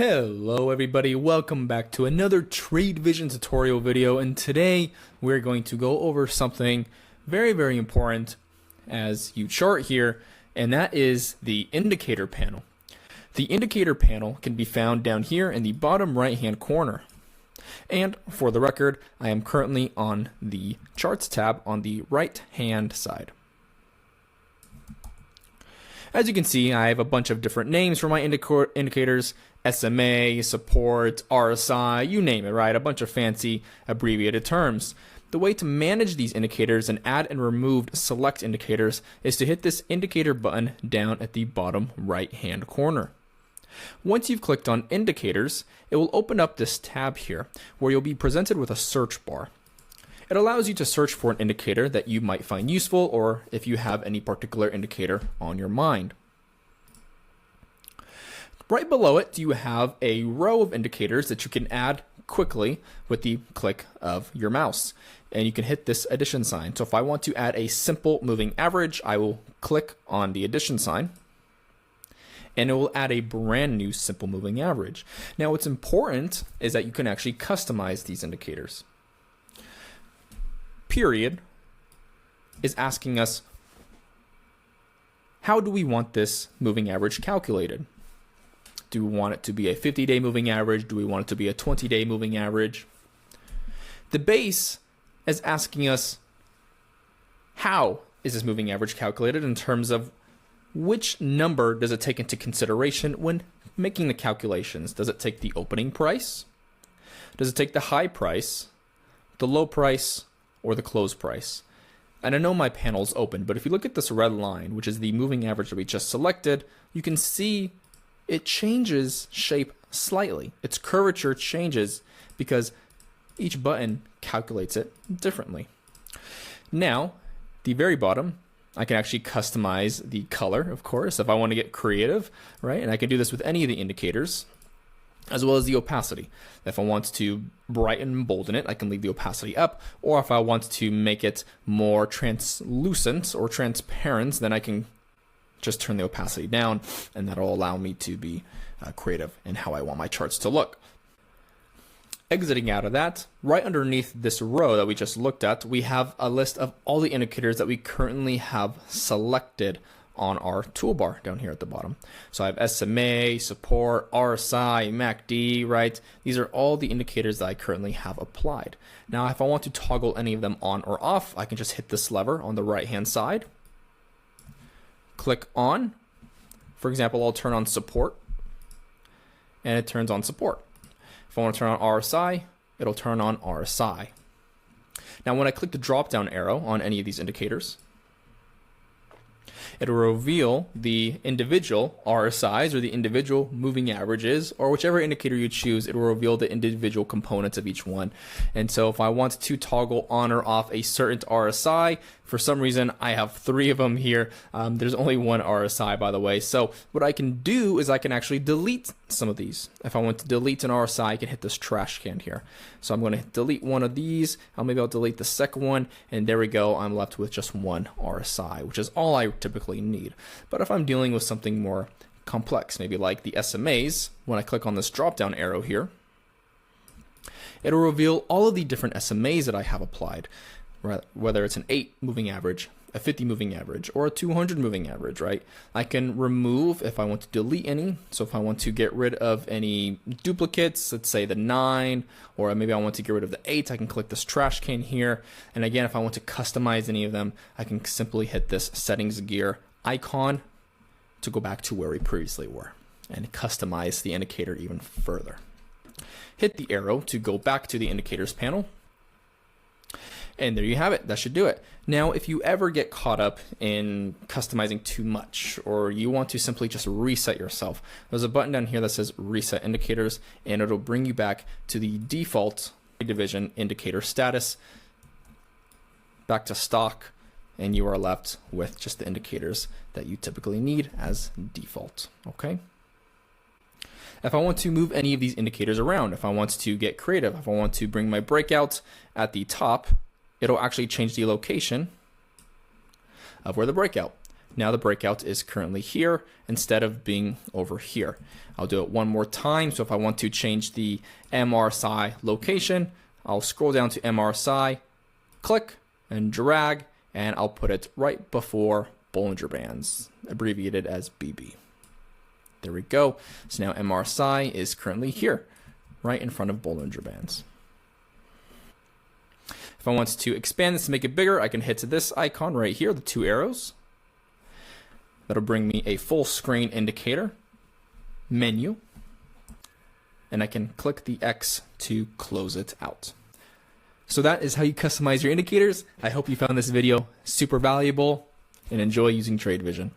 Hello everybody, welcome back to another TradeVision tutorial video, and today we're going to go over something very important as you chart here, and that is the indicator panel. The indicator panel can be found down here in the bottom right hand corner. And for the record, I am currently on the charts tab on the right hand side. As you can see, I have a bunch of different names for my indicators: SMA, support, RSI, you name it, right? A bunch of fancy abbreviated terms. The way to manage these indicators and add and remove select indicators is to hit this indicator button down at the bottom right hand corner. Once you've clicked on indicators, it will open up this tab here where you'll be presented with a search bar. It allows you to search for an indicator that you might find useful, or if you have any particular indicator on your mind. Right below it, you have a row of indicators that you can add quickly with the click of your mouse. And you can hit this addition sign. So if I want to add a simple moving average, I will click on the addition sign, and it will add a brand new simple moving average. Now what's important is that you can actually customize these indicators. Period is asking us, how do we want this moving average calculated? Do we want it to be a 50-day moving average? Do we want it to be a 20-day moving average? The base is asking us, how is this moving average calculated in terms of which number does it take into consideration when making the calculations? Does it take the opening price? Does it take the high price, the low price, or the close price? And I know my panel's open, but if you look at this red line, which is the moving average that we just selected, you can see it changes shape slightly. Its curvature changes because each button calculates it differently. Now, the very bottom, I can actually customize the color, of course, if I want to get creative, right? And I can do this with any of the indicators, as well as the opacity. If I want to brighten and bolden it, I can leave the opacity up, or if I want to make it more translucent or transparent, then I can just turn the opacity down, and that'll allow me to be creative in how I want my charts to look. Exiting out of that, right underneath this row that we just looked at, we have a list of all the indicators that we currently have selected on our toolbar down here at the bottom. So I have SMA, support, RSI, MACD, right? These are all the indicators that I currently have applied. Now, if I want to toggle any of them on or off, I can just hit this lever on the right-hand side, click on. For example, I'll turn on support, and it turns on support. If I want to turn on RSI, it'll turn on RSI. Now, when I click the drop-down arrow on any of these indicators, it'll reveal the individual RSIs or the individual moving averages, or whichever indicator you choose, it will reveal the individual components of each one. And so if I want to toggle on or off a certain RSI, for some reason I have 3 of them here. There's only one RSI, by the way. So what I can do is I can actually delete some of these. If I want to delete an RSI, I can hit this trash can here. So I'm going to delete one of these. Maybe I'll delete the second one, and there we go. I'm left with just one RSI, which is all I typically need. But if I'm dealing with something more complex, maybe like the SMAs, when I click on this drop-down arrow here, it'll reveal all of the different SMAs that I have applied, whether it's an 8 moving average, a 50 moving average, or a 200 moving average, right? I can remove if I want to delete any. So if I want to get rid of any duplicates, let's say the 9, or maybe I want to get rid of the 8, I can click this trash can here. And again, if I want to customize any of them, I can simply hit this settings gear icon to go back to where we previously were and customize the indicator even further. Hit the arrow to go back to the indicators panel. And there you have it. That should do it. Now, if you ever get caught up in customizing too much, or you want to simply just reset yourself, there's a button down here that says Reset Indicators, and it'll bring you back to the default TradeVision indicator status, back to stock, and you are left with just the indicators that you typically need as default. Okay. If I want to move any of these indicators around, if I want to get creative, if I want to bring my breakout at the top, it'll actually change the location of where the breakout. Now the breakout is currently here instead of being over here. I'll do it one more time. So if I want to change the MRSI location, I'll scroll down to MRSI, click and drag, and I'll put it right before Bollinger Bands, abbreviated as BB. There we go. So now MRSI is currently here, right in front of Bollinger Bands. If I want to expand this to make it bigger, I can hit this icon right here, the two arrows. That'll bring me a full screen indicator menu, and I can click the X to close it out. So that is how you customize your indicators. I hope you found this video super valuable and enjoy using TradeVision.